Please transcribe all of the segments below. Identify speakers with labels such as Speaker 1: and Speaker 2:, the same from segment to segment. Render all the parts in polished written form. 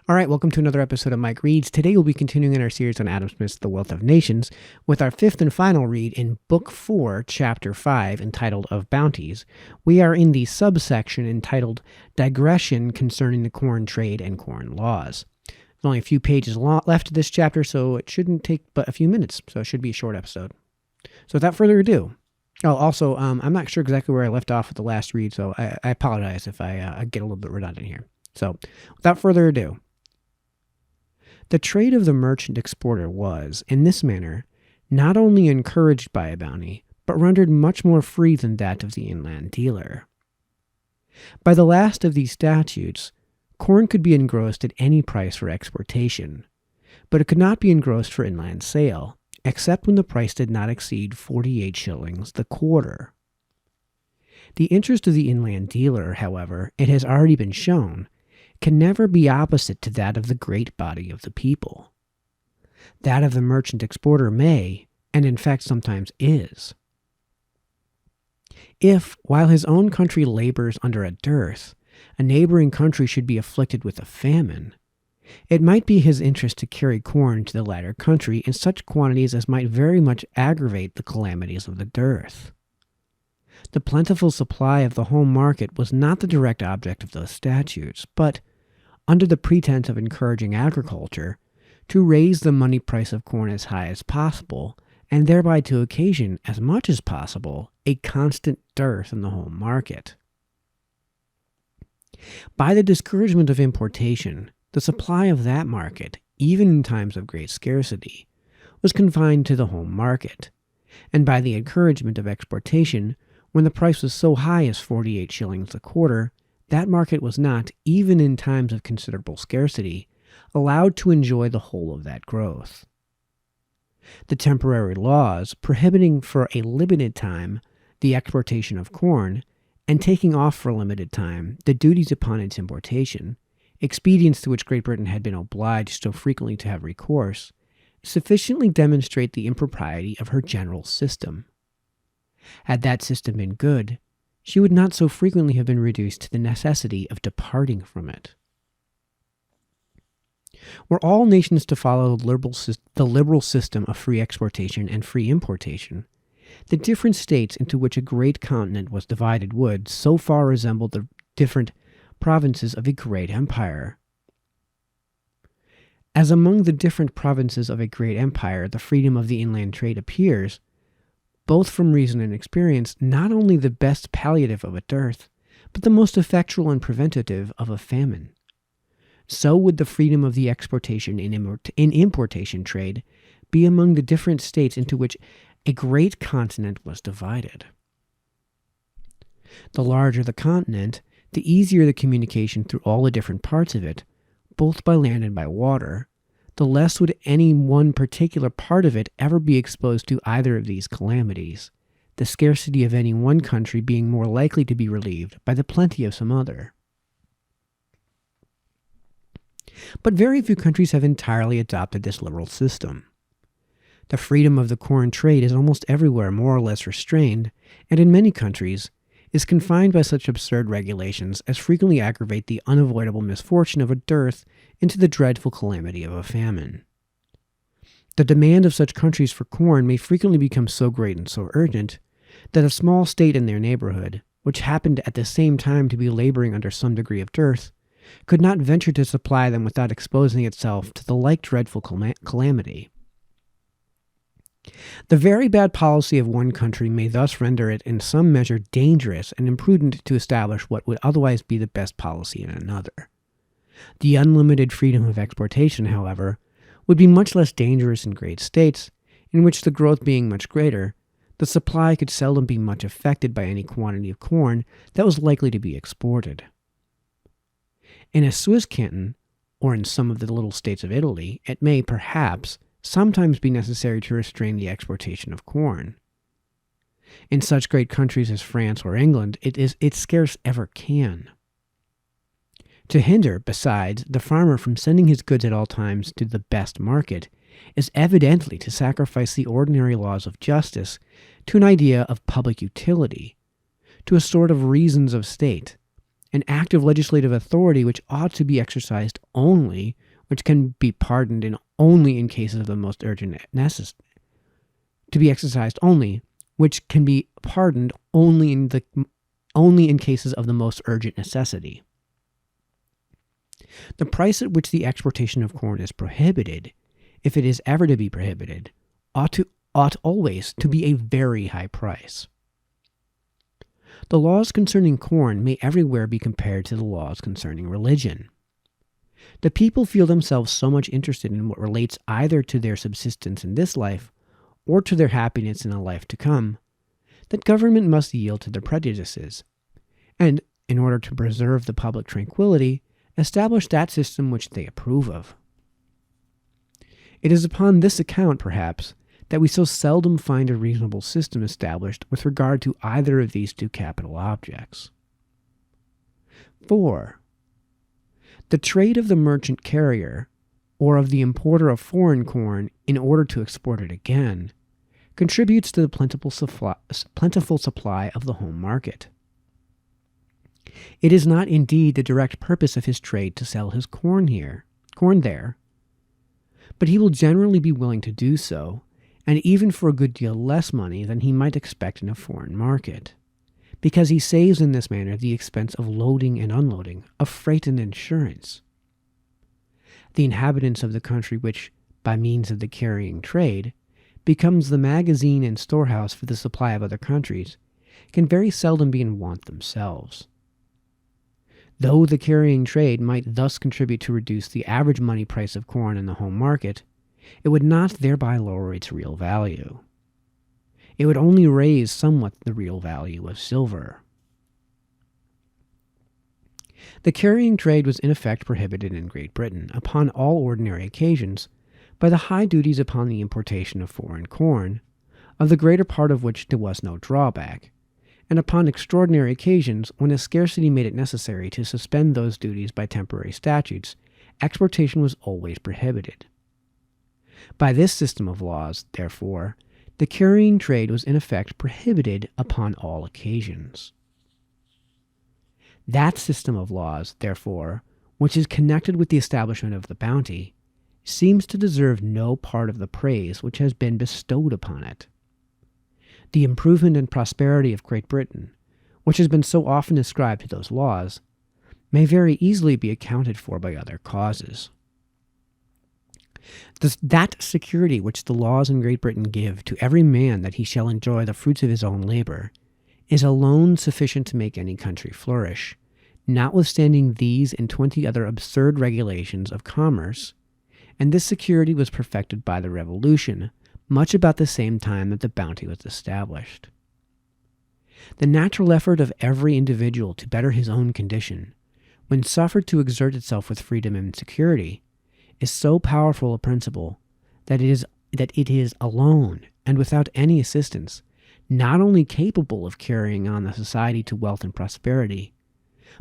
Speaker 1: All right, welcome to another episode of Mike Reads. Today we'll be continuing in our series on Adam Smith's The Wealth of Nations with our fifth and final read in Book 4, Chapter 5, entitled Of Bounties. We are in the subsection entitled Digression Concerning the Corn Trade and Corn Laws. There's only a few pages left of this chapter, so it shouldn't take but a few minutes, so it should be a short episode. So without further ado, also, I'm not sure exactly where I left off with the last read, so I apologize if I get a little bit redundant here. So without further ado, the trade of the merchant exporter was, in this manner, not only encouraged by a bounty, but rendered much more free than that of the inland dealer. By the last of these statutes, corn could be engrossed at any price for exportation, but it could not be engrossed for inland sale, except when the price did not exceed 48 shillings the quarter. The interest of the inland dealer, however, it has already been shown, can never be opposite to that of the great body of the people. That of the merchant exporter may, and in fact sometimes is. If, while his own country labors under a dearth, a neighboring country should be afflicted with a famine, it might be his interest to carry corn to the latter country in such quantities as might very much aggravate the calamities of the dearth. The plentiful supply of the home market was not the direct object of those statutes, but, under the pretense of encouraging agriculture, to raise the money price of corn as high as possible, and thereby to occasion, as much as possible, a constant dearth in the home market. By the discouragement of importation, the supply of that market, even in times of great scarcity, was confined to the home market, and by the encouragement of exportation, when the price was so high as 48 shillings a quarter, that market was not, even in times of considerable scarcity, allowed to enjoy the whole of that growth. The temporary laws prohibiting for a limited time the exportation of corn, and taking off for a limited time the duties upon its importation, expedients to which Great Britain had been obliged so frequently to have recourse, sufficiently demonstrate the impropriety of her general system. Had that system been good, she would not so frequently have been reduced to the necessity of departing from it. Were all nations to follow the liberal system of free exportation and free importation, the different states into which a great continent was divided would so far resemble the different provinces of a great empire. As among the different provinces of a great empire the freedom of the inland trade appears, both from reason and experience, not only the best palliative of a dearth, but the most effectual and preventative of a famine, so would the freedom of the exportation in importation trade be among the different states into which a great continent was divided. The larger the continent, the easier the communication through all the different parts of it, both by land and by water, the less would any one particular part of it ever be exposed to either of these calamities, the scarcity of any one country being more likely to be relieved by the plenty of some other. But very few countries have entirely adopted this liberal system. The freedom of the corn trade is almost everywhere more or less restrained, and in many countries is confined by such absurd regulations as frequently aggravate the unavoidable misfortune of a dearth into the dreadful calamity of a famine. The demand of such countries for corn may frequently become so great and so urgent that a small state in their neighborhood, which happened at the same time to be laboring under some degree of dearth, could not venture to supply them without exposing itself to the like dreadful calamity. The very bad policy of one country may thus render it in some measure dangerous and imprudent to establish what would otherwise be the best policy in another. The unlimited freedom of exportation, however, would be much less dangerous in great states, in which the growth being much greater, the supply could seldom be much affected by any quantity of corn that was likely to be exported. In a Swiss canton, or in some of the little states of Italy, it may, perhaps, sometimes be necessary to restrain the exportation of corn. In such great countries as France or England, it scarce ever can. To hinder, besides, the farmer from sending his goods at all times to the best market is evidently to sacrifice the ordinary laws of justice to an idea of public utility, to a sort of reasons of state, an act of legislative authority which ought to be exercised only, which can be pardoned only in cases of the most urgent necessity, to be exercised only, which can be pardoned only in cases of the most urgent necessity. The price at which the exportation of corn is prohibited, if it is ever to be prohibited, ought always to be a very high price. The laws concerning corn may everywhere be compared to the laws concerning religion. The people feel themselves so much interested in what relates either to their subsistence in this life or to their happiness in a life to come, that government must yield to their prejudices, and, in order to preserve the public tranquility, establish that system which they approve of. It is upon this account, perhaps, that we so seldom find a reasonable system established with regard to either of these two capital objects. 4. The trade of the merchant carrier, or of the importer of foreign corn in order to export it again, contributes to the plentiful supply of the home market. It is not indeed the direct purpose of his trade to sell his corn there, but he will generally be willing to do so, and even for a good deal less money than he might expect in a foreign market, because he saves in this manner the expense of loading and unloading, of freight and insurance. The inhabitants of the country which, by means of the carrying trade, becomes the magazine and storehouse for the supply of other countries, can very seldom be in want themselves. Though the carrying trade might thus contribute to reduce the average money price of corn in the home market, it would not thereby lower its real value. It would only raise somewhat the real value of silver. The carrying trade was in effect prohibited in Great Britain, upon all ordinary occasions, by the high duties upon the importation of foreign corn, of the greater part of which there was no drawback, and upon extraordinary occasions, when a scarcity made it necessary to suspend those duties by temporary statutes, exportation was always prohibited. By this system of laws, therefore, the carrying trade was in effect prohibited upon all occasions. That system of laws, therefore, which is connected with the establishment of the bounty, seems to deserve no part of the praise which has been bestowed upon it. The improvement and prosperity of Great Britain, which has been so often ascribed to those laws, may very easily be accounted for by other causes. That security which the laws in Great Britain give to every man that he shall enjoy the fruits of his own labor is alone sufficient to make any country flourish, notwithstanding these and 20 other absurd regulations of commerce, and this security was perfected by the Revolution, much about the same time that the bounty was established. The natural effort of every individual to better his own condition, when suffered to exert itself with freedom and security, is so powerful a principle that it is alone, and without any assistance, not only capable of carrying on the society to wealth and prosperity,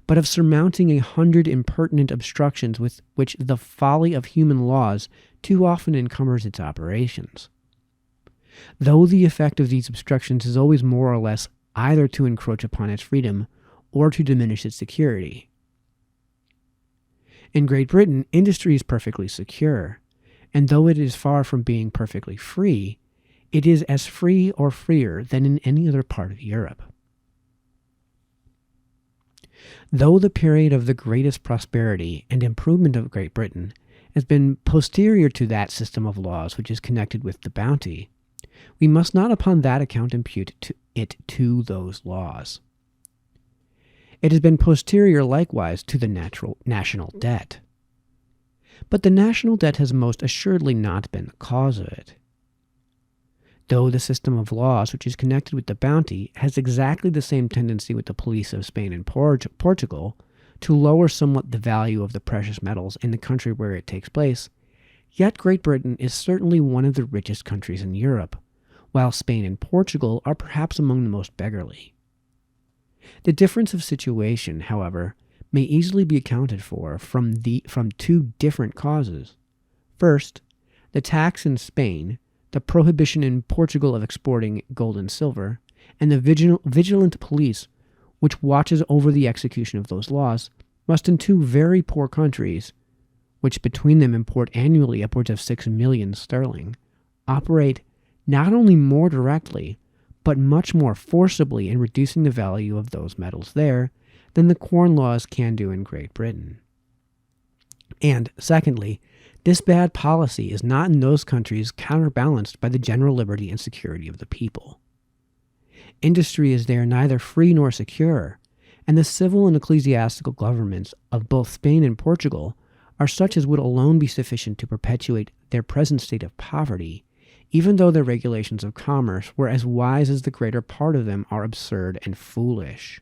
Speaker 1: but of surmounting 100 impertinent obstructions with which the folly of human laws too often encumbers its operations. Though the effect of these obstructions is always more or less either to encroach upon its freedom or to diminish its security. In Great Britain, industry is perfectly secure, and though it is far from being perfectly free, it is as free or freer than in any other part of Europe. Though the period of the greatest prosperity and improvement of Great Britain has been posterior to that system of laws which is connected with the bounty, we must not upon that account impute it to those laws. It has been posterior likewise to the national debt. But the national debt has most assuredly not been the cause of it. Though the system of laws which is connected with the bounty has exactly the same tendency with the police of Spain and Portugal to lower somewhat the value of the precious metals in the country where it takes place, yet Great Britain is certainly one of the richest countries in Europe, while Spain and Portugal are perhaps among the most beggarly. The difference of situation, however, may easily be accounted for from two different causes. First, the tax in Spain, the prohibition in Portugal of exporting gold and silver, and the vigilant police which watches over the execution of those laws, must in two very poor countries, which between them import annually upwards of 6 million sterling, operate not only more directly, but much more forcibly in reducing the value of those metals there than the corn laws can do in Great Britain. And, secondly, this bad policy is not in those countries counterbalanced by the general liberty and security of the people. Industry is there neither free nor secure, and the civil and ecclesiastical governments of both Spain and Portugal are such as would alone be sufficient to perpetuate their present state of poverty, even though their regulations of commerce were as wise as the greater part of them are absurd and foolish.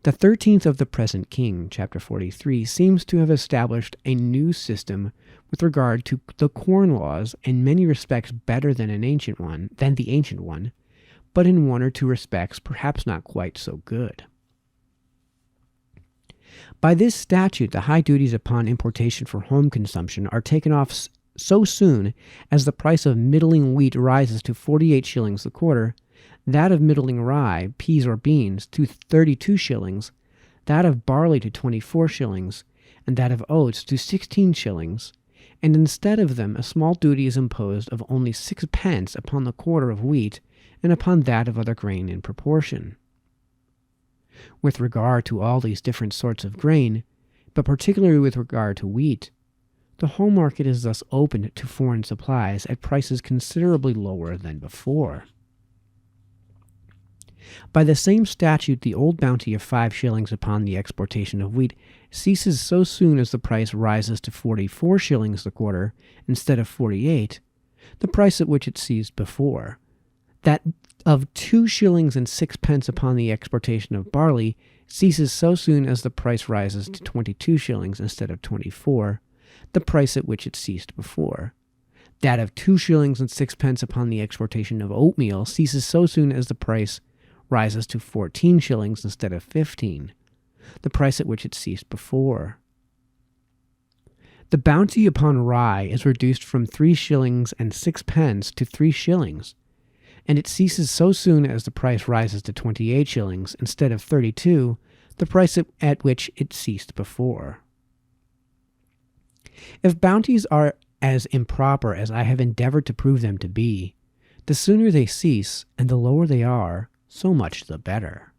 Speaker 1: The 13th of the present king, chapter 43, seems to have established a new system with regard to the corn laws, in many respects better than the ancient one, but in one or two respects perhaps not quite so good. By this statute, the high duties upon importation for home consumption are taken off so soon as the price of middling wheat rises to 48 shillings the quarter, that of middling rye, peas or beans, to 32 shillings, that of barley to 24 shillings, and that of oats to 16 shillings, and instead of them a small duty is imposed of only 6 pence upon the quarter of wheat, and upon that of other grain in proportion. With regard to all these different sorts of grain, but particularly with regard to wheat, the home market is thus opened to foreign supplies at prices considerably lower than before. By the same statute, the old bounty of 5 shillings upon the exportation of wheat ceases so soon as the price rises to 44 shillings the quarter instead of 48, the price at which it ceased before. That of 2 shillings and 6 pence upon the exportation of barley ceases so soon as the price rises to 22 shillings instead of 24, the price at which it ceased before. That of 2 shillings and 6 pence upon the exportation of oatmeal ceases so soon as the price rises to 14 shillings instead of 15, the price at which it ceased before. The bounty upon rye is reduced from 3 shillings and 6 pence to 3 shillings, and it ceases so soon as the price rises to 28 shillings instead of 32, the price at which it ceased before. If bounties are as improper as I have endeavored to prove them to be, the sooner they cease and the lower they are, so much the better.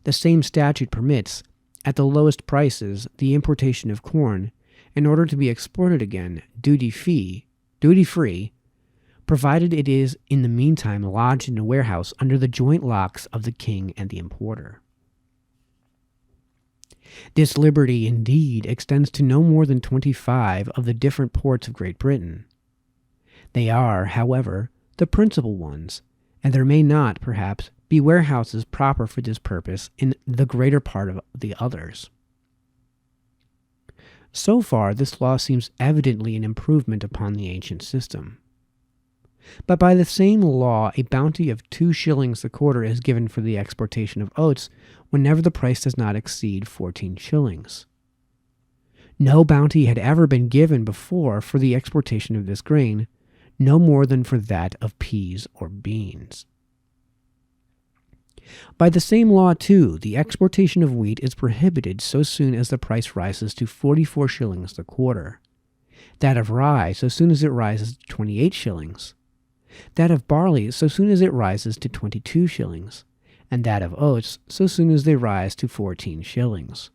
Speaker 1: The same statute permits, at the lowest prices, the importation of corn, in order to be exported again, duty-free, provided it is in the meantime lodged in a warehouse under the joint locks of the king and the importer. This liberty, indeed, extends to no more than 25 of the different ports of Great Britain. They are, however, the principal ones, and there may not, perhaps, be warehouses proper for this purpose in the greater part of the others. So far, this law seems evidently an improvement upon the ancient system. But by the same law, a bounty of 2 shillings the quarter is given for the exportation of oats whenever the price does not exceed 14 shillings. No bounty had ever been given before for the exportation of this grain, no more than for that of peas or beans. By the same law, too, the exportation of wheat is prohibited so soon as the price rises to 44 shillings the quarter, that of rye so soon as it rises to 28 shillings, that of barley so soon as it rises to 22 shillings, and that of oats so soon as they rise to 14 shillings.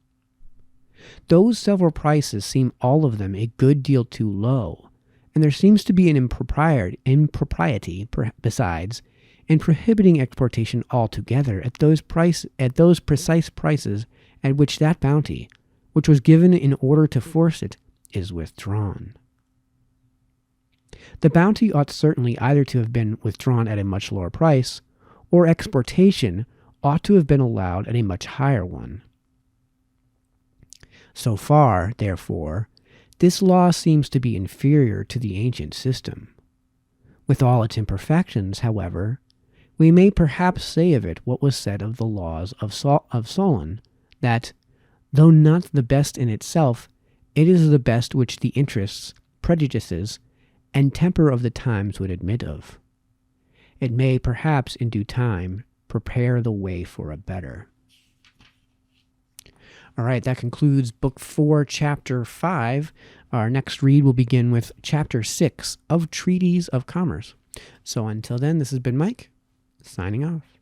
Speaker 1: Those several prices seem all of them a good deal too low, and there seems to be an impropriety besides in prohibiting exportation altogether at those precise prices at which that bounty, which was given in order to force it, is withdrawn. The bounty ought certainly either to have been withdrawn at a much lower price, or exportation ought to have been allowed at a much higher one. So far, therefore, this law seems to be inferior to the ancient system. With all its imperfections, however, we may perhaps say of it what was said of the laws of Solon, that, though not the best in itself, it is the best which the interests, prejudices, and temper of the times would admit of. It may, perhaps in due time, prepare the way for a better. All right, that concludes Book 4, Chapter 5. Our next read will begin with Chapter 6 of Treaties of Commerce. So until then, this has been Mike, signing off.